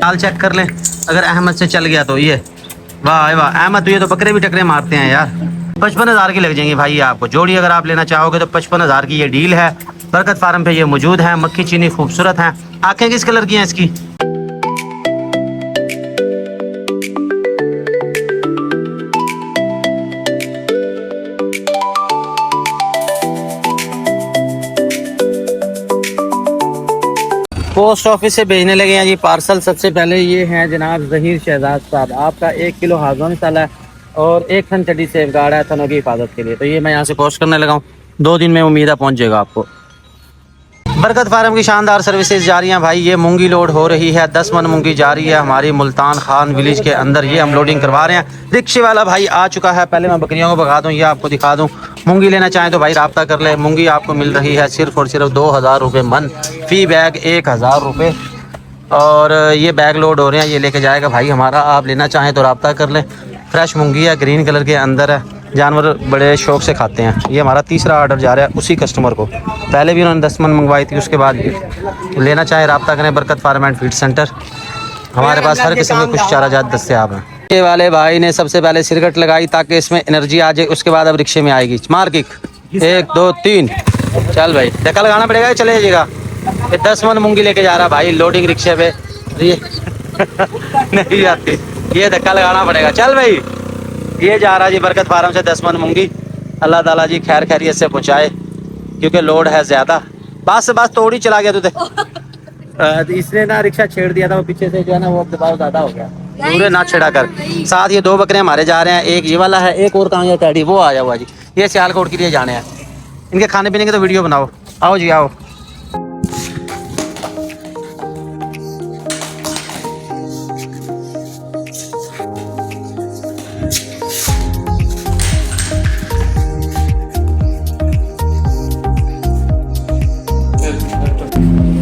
चाल चेक कर लें, अगर अहमद से चल गया तो ये वाह वाह अहमद, तो ये तो बकरे भी टकरे मारते हैं यार। 55,000 की लग जाएंगी भाई ये आपको जोड़ी, अगर आप लेना चाहोगे तो 55,000 की ये डील है। बरकत फार्म पे ये मौजूद है। मक्खी चीनी खूबसूरत है। आंखें किस कलर की हैं इसकी? पोस्ट ऑफिस से भेजने लगे हैं जी पार्सल। सबसे पहले ये हैं जनाब ज़हीर शहजाद साहब, आपका 1 किलो हाज़मा मसाला है और 1 टन चड्डी सेफगार्ड है थनों की हिफाजत के लिए। तो ये मैं यहाँ से पोस्ट करने लगा हूँ, 2 दिन में उम्मीद है पहुँच जाएगा आपको। बरकत फार्म की शानदार सर्विसेज जा रही हैं भाई। ये मूंगी लोड हो रही है, 10 मन मूंगी जा रही है हमारी मुल्तान खान विलेज के अंदर। ये हम लोडिंग करवा रहे हैं। रिक्शे वाला भाई आ चुका है। पहले मैं बकरियों को भगा दूँ, ये आपको दिखा दूँ। मूंगी लेना चाहें तो भाई रब्ता कर ले। मूंगी आपको मिल रही है सिर्फ और सिर्फ 2,000 रुपये मन, फ़ी बैग 1,000 रुपये। और ये बैग लोड हो रहे हैं, ये लेके जाएगा भाई हमारा। आप लेना चाहें तो रब्ता कर लें। फ्रेश मूंगी है, ग्रीन कलर के अंदर है, जानवर बड़े शौक से खाते हैं। ये हमारा तीसरा ऑर्डर जा रहा है उसी कस्टमर को। पहले भी उन्होंने 10 मन मंगवाई थी, उसके बाद लेना चाहें रब्ता करें। बरकत फार्म एंड फीड सेंटर, हमारे पास हर किस्म के कुछ चारा जात दस्तियाब हैं। ये वाले भाई ने सबसे पहले सिरकट लगाई ताकि इसमें एनर्जी आ जाए, उसके बाद अब रिक्शे में आएगी। मार किक 1 2 3 चल भाई, धक्का लगाना पड़ेगा, चले जाएगा। ये 10 मन मूंगी लेके जा रहा भाई लोडिंग रिक्शे पे। ये नहीं आती, ये धक्का लगाना पड़ेगा। चल भाई, ये जा रहा जी बरकत फार्म से 10 मन मूंगी। अल्लाह ताला जी खैर खैरियत से पहुँचाए, क्योंकि लोड है ज़्यादा। बस तोड़ी चला गया तुझे। इसने ना रिक्शा छेड़ दिया था, वो पीछे से जो है ना वो दबाव ज़्यादा हो गया। पूरे ना छेड़ा कर। साथ ये 2 बकरे हमारे जा रहे हैं, एक ये वाला है, एक और कहाँ गया टैडी, वो आया हुआ जी। ये सियालकोट के लिए जाने हैं। इनके खाने पीने की तो वीडियो बनाओ। आओ जी आओ।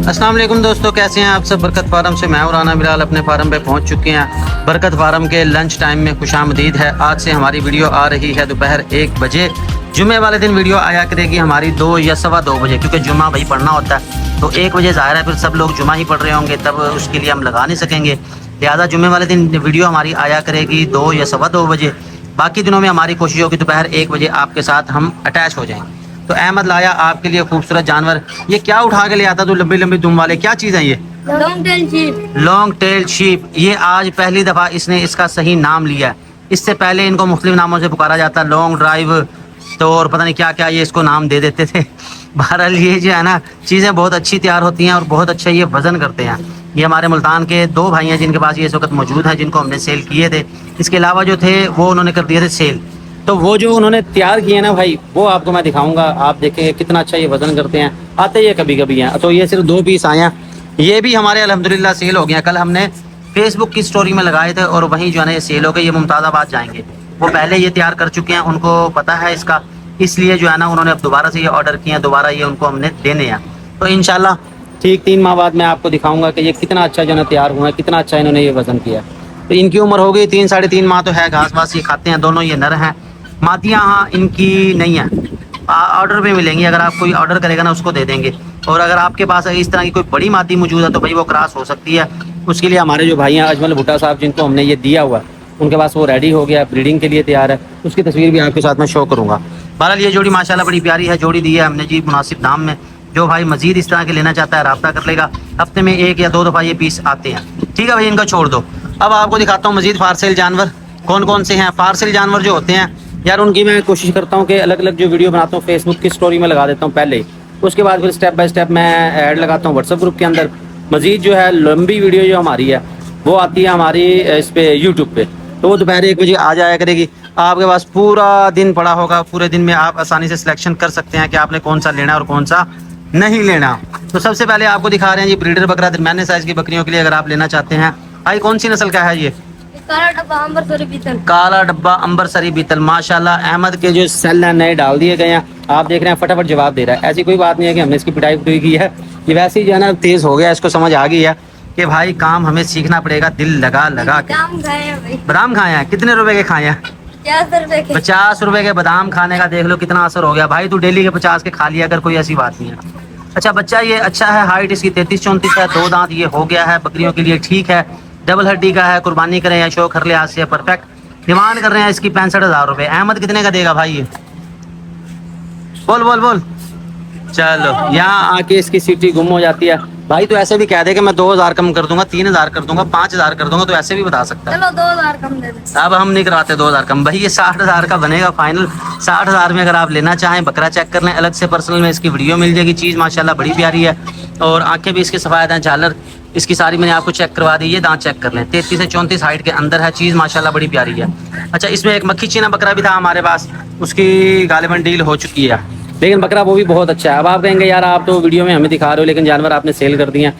अस्सलाम वालेकुम दोस्तों, कैसे हैं आप सब? बरकत फार्म से मैं और राना बिलाल अपने फार्म पे पहुंच चुके हैं। बरकत फार्म के लंच टाइम में खुशामदीद है। आज से हमारी वीडियो आ रही है दोपहर 1 बजे। जुमे वाले दिन वीडियो आया करेगी हमारी 2 या 2:15 बजे, क्योंकि जुमा भाई पढ़ना होता है। तो 1 बजे ज़ाहिर है फिर सब लोग जुमा ही पढ़ रहे होंगे, तब उसके लिए हम लगा नहीं सकेंगे। लिहाजा जुमे वाले दिन वीडियो हमारी आया करेगी 2 या 2:15 बजे। बाकी दिनों में हमारी कोशिश होगी दोपहर 1 बजे आपके साथ हम अटैच हो जाएँ। तो अहमद लाया आपके लिए खूबसूरत जानवर। ये क्या उठा के ले आता तू, लंबी लंबी दुम वाले, क्या चीज़ है ये? Long tail sheep. Long tail sheep. ये आज पहली दफ़ा इसने इसका सही नाम लिया है। इससे पहले इनको मुख्तलिफ नामों से पुकारा जाता है, लॉन्ग ड्राइव तो और पता नहीं क्या क्या ये इसको नाम दे देते थे। बहरहाल ये जो है ना चीज़ें बहुत अच्छी तैयार होती हैं और बहुत अच्छा ये वज़न करते हैं। ये हमारे मुल्तान के 2 भाई हैं जिनके पास ये इस वक्त मौजूद है, जिनको हमने सेल किए थे। इसके अलावा जो थे वो उन्होंने कर दिए थे सेल। तो वो जो उन्होंने तैयार किए ना भाई, वो आपको मैं दिखाऊंगा। आप देखेंगे कितना अच्छा ये वज़न करते हैं। आते ये कभी कभी हैं। तो ये सिर्फ 2 पीस आए हैं। ये भी हमारे अल्हम्दुलिल्लाह सेल हो गया। कल हमने फेसबुक की स्टोरी में लगाए थे और वहीं जो है ना ये सेल हो गए। ये मुमताज़ाबाद जाएंगे, वो पहले ये तैयार कर चुके हैं, उनको पता है इसका, इसलिए जो है ना उन्होंने अब दोबारा से ये ऑर्डर किया। दोबारा ये उनको हमने देने हैं। तो इंशाल्लाह ठीक 3 माह बाद मैं आपको दिखाऊंगा कि ये कितना अच्छा जो है तैयार हुआ है, कितना अच्छा इन्होंने ये वज़न किया। तो इनकी उम्र हो गई 3 साढ़े 3 माह तो है। घास वास ये खाते हैं दोनों। ये नर हैं, मादियाँ हाँ इनकी नहीं है। ऑर्डर पे मिलेंगी, अगर आप कोई ऑर्डर करेगा ना उसको दे देंगे। और अगर आपके पास इस तरह की कोई बड़ी मादी मौजूद है तो भाई वो क्रॉस हो सकती है। उसके लिए हमारे जो भाई हैं अजमल भुट्टा साहब, जिनको हमने ये दिया हुआ है, उनके पास वो रेडी हो गया, ब्रीडिंग के लिए तैयार है। उसकी तस्वीर भी आपके साथ में शो करूँगा। बहरहाल ये जोड़ी माशाल्लाह बड़ी प्यारी है। जोड़ी दी है हमने जी मुनासिब दाम में। जो भाई मजीद इस तरह के लेना चाहता है रब्ता कर लेगा। हफ्ते में 1 या 2 दफ़ा ये पीस आते हैं। ठीक है भाई, इनका छोड़ दो। अब आपको दिखाता हूँ मजीद फारसेल जानवर कौन कौन से हैं। फारसेल जानवर जो होते हैं यार, उनकी मैं कोशिश करता हूँ कि अलग अलग जो वीडियो बनाता हूँ फेसबुक की स्टोरी में लगा देता हूँ पहले, उसके बाद फिर स्टेप बाय स्टेप मैं ऐड लगाता हूँ व्हाट्सएप ग्रुप के अंदर। मजीद जो है लंबी वीडियो जो हमारी है वो आती है हमारी इस पे यूट्यूब पे। तो वो दोपहर 1 बजे आ जाया करेगी। आपके पास पूरा दिन पड़ा होगा। पूरे दिन में आप आसानी से सिलेक्शन कर सकते हैं कि आपने कौन सा लेना और कौन सा नहीं लेना। तो सबसे पहले आपको दिखा रहे हैं जी ब्रीडर बकरा, दरमियाने साइज़ की बकरियों के लिए अगर आप लेना चाहते हैं। भाई कौन सी नस्ल का है ये? काला डब्बा अंबरसरी बीतल। काला डब्बा अंबरसरी बीतल। माशाल्लाह अहमद के जो सेल हैं नए डाल दिए गए हैं। आप देख रहे हैं फटाफट जवाब दे रहा है। ऐसी कोई बात नहीं है कि हमने इसकी पिटाई पुटाई की है। ये वैसे ही जो है ना तेज़ हो गया, इसको समझ आ गई है कि भाई काम हमें सीखना पड़ेगा दिल लगा लगा के। बादाम खाए हैं? कितने रुपए के खाए हैं? 50 रुपए के बादाम खाने का देख लो कितना असर हो गया। भाई तू डेली के 50 के खा लिया अगर, कोई ऐसी बात नहीं है। अच्छा बच्चा ये अच्छा है, हाइट इसकी 33-34 है, 2 दांत ये हो गया है, बकरियों के लिए ठीक है। डबल हड्डी का है, कुर्बानी करें या शौक हर लिहाज से परफेक्ट। डिमांड कर रहे हैं इसकी 65,000 रुपये। अहमद कितने का देगा भाई ये? बोल बोल बोल। चलो यहाँ आके इसकी सीटी गुम हो जाती है भाई, तो ऐसे भी कह दे कि मैं 2,000 कम कर दूंगा, 3,000 कर दूंगा, 5,000 कर दूंगा, तो ऐसे भी बता सकता है। चलो 2,000 कम दे दे। अब हम नहीं कराते 2,000 कम भाई, ये 60,000 का बनेगा फाइनल। 60,000 में अगर आप लेना चाहें, बकरा चेक कर लें, अलग से पर्सनल में इसकी वीडियो मिल जाएगी। चीज़ माशाल्लाह बड़ी प्यारी है और आंखें भी इसकी सफ़ेद हैं, झालर इसकी सारी मैंने आपको चेक करवा दी। ये दांत चेक कर लें, 33 से 34 हाइट के अंदर है। चीज़ माशाल्लाह बड़ी प्यारी है। अच्छा, इसमें एक मक्खी चीना बकरा भी था हमारे पास, उसकी गालिबन डील हो चुकी है, लेकिन बकरा वो भी बहुत अच्छा है। अब आप कहेंगे यार आप तो वीडियो में हमें दिखा रहे हो लेकिन जानवर आपने सेल कर दिए हैं।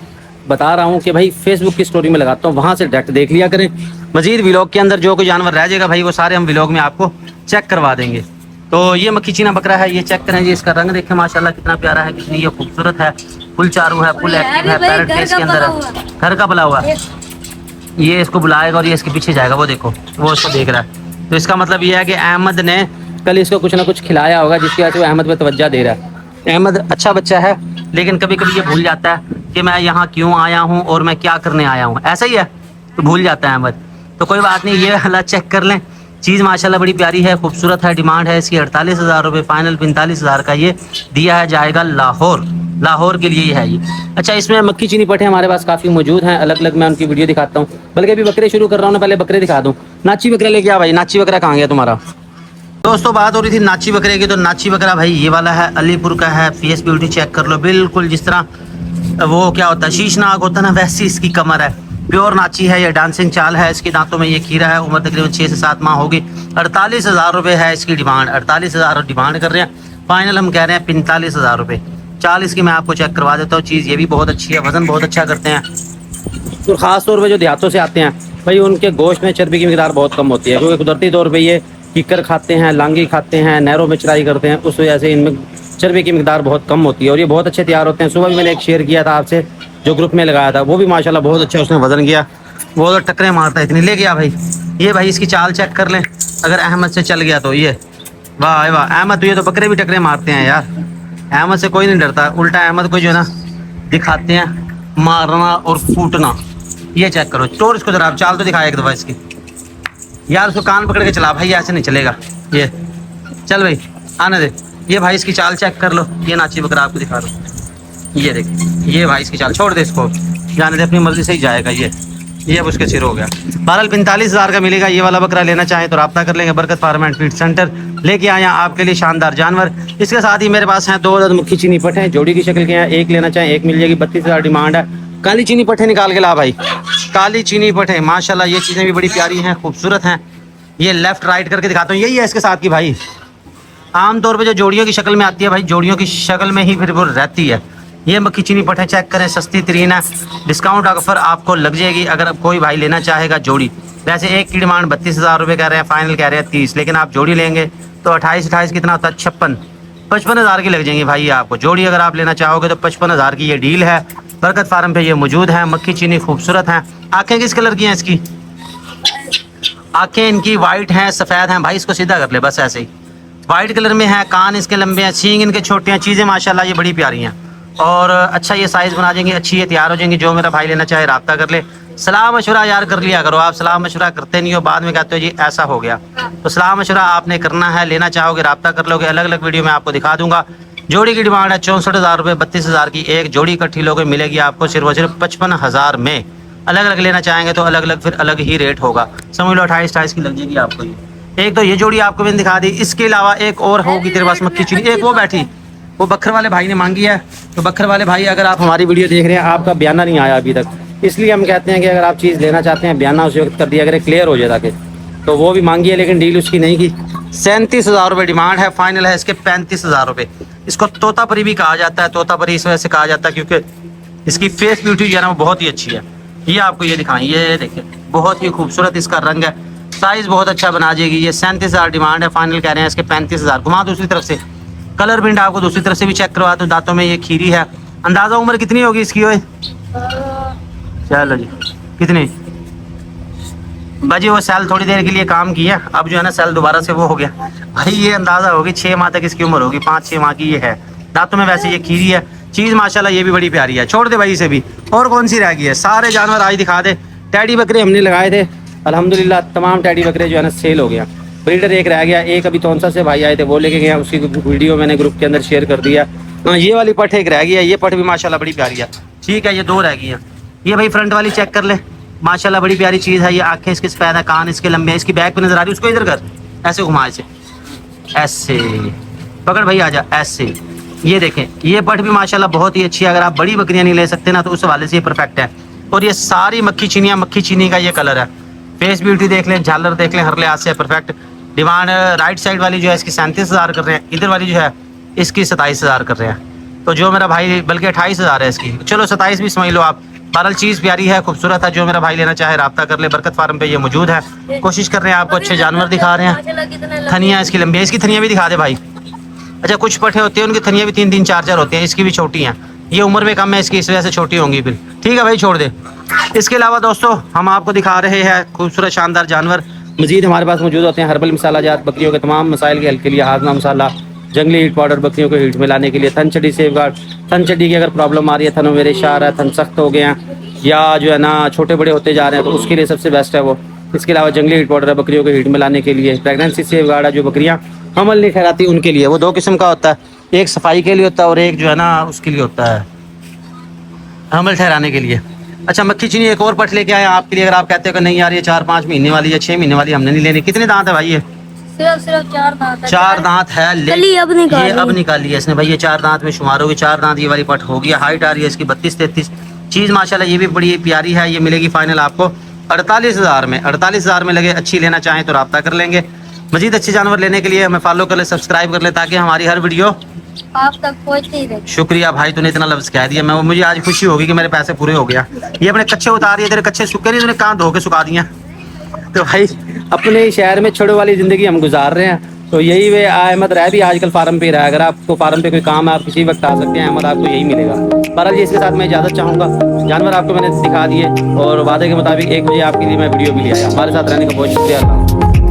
बता रहा हूँ कि भाई फेसबुक की स्टोरी में लगाता हूँ, वहाँ से डायरेक्ट देख लिया करें। मजीद व्लॉग के अंदर जो कोई जानवर रह जाएगा भाई, वो सारे हम व्लॉग में आपको चेक करवा देंगे। तो ये मक्खी चीना बकरा है, ये चेक करें जी। इसका रंग देखें माशाल्लाह कितना प्यारा है, कितनी ये खूबसूरत है। फुल चारू है, फुल एक्टिव है, पैरेट फेस के अंदर है, घर का पला हुआ है। ये इसको बुलाएगा और ये इसके पीछे जाएगा, वो देखो वो इसको देख रहा है। तो इसका मतलब ये है कि अहमद ने कल इसको कुछ ना कुछ खिलाया होगा, जिसकी वजह से वो अहमद पे तवज्जो दे रहा है। अहमद अच्छा बच्चा है, लेकिन कभी कभी ये भूल जाता है कि मैं यहाँ क्यों आया हूँ और मैं क्या करने आया हूँ। ऐसा ही है, तो भूल जाता है अहमद। तो कोई बात नहीं, ये हालात चेक कर लें। चीज़ माशाल्लाह बड़ी प्यारी है, खूबसूरत है। डिमांड है इसकी 48,000 रुपये, फाइनल 45,000 का ये दिया है जाएगा। लाहौर के लिए ही है ये। अच्छा, इसमें मक्खी चीनी पट्टे हमारे पास काफ़ी मौजूद हैं, अलग अलग मैं उनकी वीडियो दिखाता हूँ। बल्कि अभी बकरे शुरू कर रहा हूँ ना, पहले बकरे दिखा दूँ। नाची बकरा लेके आ भाई, नाची बकरा कहाँ गया तुम्हारा? दोस्तों बात हो रही थी नाची बकरे की, तो नाची बकरा भाई ये वाला है, अलीपुर का है। फेस ब्यूटी चेक कर लो, बिल्कुल जिस तरह वो क्या होता है शीशनाग होता है ना, वैसी इसकी कमर है। प्योर नाची है, ये डांसिंग चाल है। इसकी दांतों में ये खीरा है। उम्र तकरीबन 6 से 7 माह होगी। 48,000 रुपये है इसकी डिमांड। 48,000 डिमांड कर रहे हैं, फाइनल हम कह रहे हैं 45,000 रुपये। चाल इसकी मैं आपको चेक करवा देता हूँ। चीज़ ये भी बहुत अच्छी है, वजन बहुत अच्छा करते हैं। तो ख़ास तौर पर जो देहातों से आते हैं भाई, उनके गोश्त में चर्बी की मिकदार बहुत कम होती है, क्योंकि कुदरती तौर पर ये कीकर खाते हैं, लांगी खाते हैं, नहरों में चराई करते हैं, उस वजह से इनमें चर्बी की मिकदार बहुत कम होती है और ये बहुत अच्छे तैयार होते हैं। सुबह भी मैंने एक शेयर किया था आपसे, जो ग्रुप में लगाया था, वो भी माशाल्लाह बहुत अच्छा उसने वजन किया। वो तो टक्करें मारता है इतनी। ले गया भाई ये, भाई इसकी चाल चेक कर लें, अगर अहमद से चल गया तो ये वाह वाह। अहमद तो ये तो बकरे भी टक्करें मारते हैं यार, अहमद से कोई नहीं डरता। उल्टा अहमद को जो है ना दिखाते हैं मारना और फूटना। ये चेक करो, चोर इसको जरा चाल तो दिखाया एक दफ़ा इसकी यार। उसको कान पकड़ के चला भाई, ऐसे नहीं चलेगा। ये चल भाई आने दे। ये भाई इसकी चाल चेक कर लो, ये नाची बकरा आपको दिखा दो। ये देख, ये भाई इसकी चाल, छोड़ दे इसको, जाने दे, अपनी मर्जी से ही जाएगा। ये अब उसके सिर हो गया। बहरहाल 45,000 का मिलेगा। ये वाला बकरा लेना चाहें तो रब्ता कर लेंगे। बरकत फार्म एंड फीड सेंटर लेके आए हैं आपके लिए शानदार जानवर। इसके साथ ही मेरे पास हैं 2 अदद मक्खी चीनी पट्टे हैं, जोड़ी की शक्ल के हैं। एक लेना चाहें एक मिल जाएगी, 32,000 डिमांड है। काली चीनी पट्टे निकाल के ला भाई, काली चीनी पट्टे माशाल्लाह। ये चीज़ें भी बड़ी प्यारी हैं, खूबसूरत हैं। ये लेफ्ट राइट करके दिखाता हूँ, यही है इसके साथ की भाई। आमतौर पे जो जोड़ियों की शक्ल में आती है भाई, जोड़ियों की शक्ल में ही फिर वो रहती है। ये मक्खी चीनी पट्टे चेक करें, सस्ती तरीन है। डिस्काउंट ऑफर आपको लग जाएगी अगर कोई भाई लेना चाहेगा जोड़ी। वैसे एक की डिमांड 32,000 रुपये कह रहे हैं, फाइनल कह रहे हैं 30, लेकिन आप जोड़ी लेंगे तो 28 कितना होता है, 55,000 की लग जाएंगी भाई। ये आपको जोड़ी अगर आप लेना चाहोगे तो 55,000 की ये डील है। बरकत फार्म पे ये मौजूद है। मक्खी चीनी खूबसूरत है। आँखें किस कलर की हैं इसकी? आँखें इनकी वाइट हैं, सफ़ेद हैं भाई। इसको सीधा कर ले बस ऐसे ही, वाइट कलर में है। कान इसके लंबे हैं, सींग इनके छोटे हैं। चीज़ें माशाल्लाह ये बड़ी प्यारी हैं और अच्छा ये साइज़ बना देंगे, अच्छी ये तैयार हो जाएंगी। जो मेरा भाई लेना चाहे रब्ता कर ले। सलाह मशवरा यार कर लिया करो, आप सलाह मशवरा करते नहीं हो, बाद में कहते हो जी ऐसा हो गया। तो सलाह मशवरा आपने करना है, लेना चाहोगे रब्ता कर लोगे। अलग अलग वीडियो में आपको दिखा दूंगा। जोड़ी की डिमांड है 64,000 रुपये, 32,000 की एक जोड़ी इकट्ठी लोगे मिलेगी आपको सिर्फ और सिर्फ 55,000 में। अलग अलग लेना चाहेंगे तो अलग अलग फिर अलग ही रेट होगा। समझ लो 28 की लग जाएगी आपको ये। एक तो ये जोड़ी आपको मैंने दिखा दी, इसके अलावा एक और होगी तेरे पास मक्खी चीनी। एक वो बैठी, वो बखर वाले भाई ने मांगी है। तो बखर वाले भाई अगर आप हमारी वीडियो देख रहे हैं, आपका बयाना नहीं आया अभी तक, इसलिए हम कहते हैं कि अगर आप चीज़ लेना चाहते हैं बयाना उस वक्त कर दिया करें, क्लियर हो जाए ताकि। तो वो भी मांगी है लेकिन डील उसकी नहीं की। 37,000 रुपये डिमांड है, फाइनल है इसके 35,000 रुपये। इसको तोतापरी भी कहा जाता है। तोतापरी इस वजह से कहा जाता है क्योंकि इसकी फेस ब्यूटी जो है ना वो बहुत ही अच्छी है। ये आपको ये दिखाएं, ये देखिए बहुत ही खूबसूरत इसका रंग है। साइज़ बहुत अच्छा बना जाएगी। ये 37,000 डिमांड है, फाइनल कह रहे हैं इसके 35,000। घुमा दूसरी तरफ से, कलर प्रिंट आपको दूसरी तरफ से भी चेक करवा दूँ। दांतों में ये खीरी है। अंदाज़ा उम्र कितनी होगी इसकी? ओए चलो जी, कितनी बाजी? वो सेल थोड़ी देर के लिए काम किया, अब जो है ना सेल दोबारा से वो हो गया भाई। ये अंदाज़ा होगी 6 माह तक इसकी उम्र होगी, 5-6 माह की ये है। दांतों में वैसे ये खीरी है। चीज़ माशाल्लाह ये भी बड़ी प्यारी है। छोड़ दे भाई इसे भी। और कौन सी रह गई है? सारे जानवर आज दिखा दे। टैडी बकरे हमने लगाए थे, अल्हम्दुलिल्लाह तमाम टैडी बकरे जो है ना सेल हो गया। ब्रीडर एक रह गया, एक अभी तौंसा से भाई आए थे वो लेके गया, उसकी वीडियो मैंने ग्रुप के अंदर शेयर कर दिया। हाँ ये वाली पट एक रह गई है, ये पट भी माशाल्लाह बड़ी प्यारी है। ठीक है, ये 2 रह गई हैं। ये भाई फ्रंट वाली चेक कर ले, माशाल्लाह बड़ी प्यारी चीज़ है। ये आंखें इसके सफेद है, कान इसके लंबे हैं, इसकी बैक पे नजर आ रही है। उसको इधर कर, ऐसे घुमा, ऐसे ऐसे पकड़ भाई, आजा ऐसे। ये देखें, ये पट भी माशाल्लाह बहुत ही अच्छी है। अगर आप बड़ी बकरियां नहीं ले सकते ना तो उस हवाले से ये परफेक्ट है। और ये सारी मक्खी चीनियाँ, मक्खी चीनी का ये कलर है। फेस ब्यूटी देख लें, झालर देख लें, हर लिहाज से परफेक्ट। डिमांड राइट साइड वाली जो है इसकी 37,000 कर रहे हैं, इधर वाली जो है इसकी 27,000 कर रहे हैं। तो जो मेरा भाई, बल्कि 28,000 है इसकी, चलो 27 भी समझ लो आप। बहरहाल चीज़ प्यारी है, खूबसूरत है। जो मेरा भाई लेना चाहे रब्ता कर ले, बरकत फार्म पे ये मौजूद है। कोशिश कर रहे हैं, आपको अच्छे जानवर दिखा रहे हैं। माशाल्लाह कितने थनिया इसकी लंबी है, इसकी थनिया भी दिखा दे भाई। अच्छा, कुछ पट्टे होते हैं उनकी थनिया भी 3-3 4-4 होते हैं, इसकी भी छोटी हैं। ये उम्र में कम है इसकी, इस वजह से छोटी होंगी फिर। ठीक है भाई, छोड़ दे। इसके अलावा दोस्तों हम आपको दिखा रहे हैं खूबसूरत शानदार जानवर मजीद हमारे पास मौजूद होते हैं। हर्बल मसाला जात बकरियों के तमाम मसाइल के हल के लिए हाजमा मसाला, जंगली हीट पाउडर बकरियों को हीट में लाने के लिए, थन चड्डी सेफगार्ड, थन चड्डी की अगर प्रॉब्लम आ रही है, थनों में रेशा आ रहा है, थन सख्त हो गए हैं या जो है ना छोटे बड़े होते जा रहे हैं, तो उसके लिए सबसे बेस्ट है वो। इसके अलावा जंगली हीट पाउडर है बकरियों को हीट में लाने के लिए। प्रेगनेंसी सेफगार्ड है, जो बकरियाँ हमल नहीं ठहराती उनके लिए। वो 2 किस्म का होता है, एक सफाई के लिए होता है और एक जो है ना उसके लिए होता है हमल ठहराने के लिए। अच्छा, मक्खी चीनी एक और पट लेके आए आपके लिए। अगर आप कहते हो कि नहीं यार ये 4-5 महीने वाली या 6 महीने वाली हमने नहीं लेनी। कितने दांत है भाई ये? सिर्फ 4 दांत है। 4 दांत है। कली अब निकाली। ये अब निकाली है इसने भाई, ये 4 दांत में शुमार होगी। 4 दांत ये वाली पट होगी। हाइट आ रही है इसकी 32-33। चीज़ माशाल्लाह ये भी बड़ी प्यारी है। ये मिलेगी फाइनल आपको 48,000 में। 48,000 में लगे, अच्छी लेना चाहें तो रब्ता कर लेंगे। मजीद अच्छे जानवर लेने के लिए हमें फॉलो कर ले, सब्सक्राइब कर ले, ताकि हमारी हर वीडियो आप तक पहुंचती रहे। शुक्रिया भाई, तूने इतना लफ्ज़ कह दिया। मैं मुझे आज खुशी होगी कि मेरे पैसे पूरे हो गया। ये अपने कच्चे उतार रही है, तेरे कच्चे सूखे नहीं, तूने कहाँ धो के सुखा दिया। तो भाई अपने ही शहर में छोड़ो वाली ज़िंदगी हम गुजार रहे हैं। तो यही वे अहमद रह भी आजकल फार्म पे रहा है। अगर आपको फार्म पे कोई काम है, आप किसी वक्त आ सकते हैं, अहमद आपको यही मिलेगा। बहरहाल जी, इसके साथ मैं इजाज़त चाहूँगा। जानवर आपको मैंने दिखा दिए और वादे के मुताबिक 1 बजे आपके लिए मैं वीडियो भी ले आया। हमारे साथ रहने का बहुत शुक्रिया।